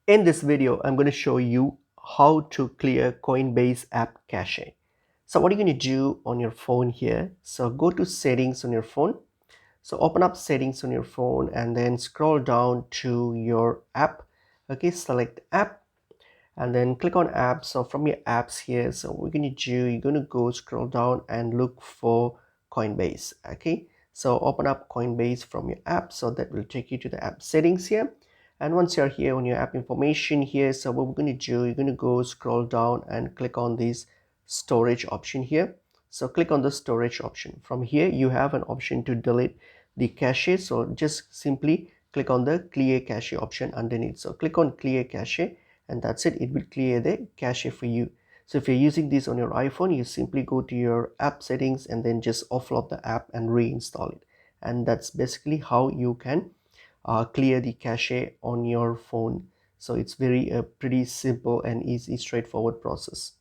In this video, I'm going to show you how to clear Coinbase app cache. So what are you going to do on your phone here? So go to settings on your phone. So open up settings on your phone and then scroll down to your app. Okay, select app and then click on apps. So from your apps here, so what you're going to do, you're going to go scroll down and look for Coinbase. Okay, so open up Coinbase from your app, so that will take you to the app settings here. And once you're here on your app information here, so what we're going to do, you're going to go scroll down and click on this storage option here. So click on the storage option. From here you have an option to delete the cache, so just simply click on the clear cache option underneath. So click on clear cache and that's it. It will clear the cache for you. So if you're using this on your iPhone, you simply go to your app settings and then just offload the app and reinstall it. And that's basically how you can clear the cache on your phone. So it's very pretty simple and easy, straightforward process.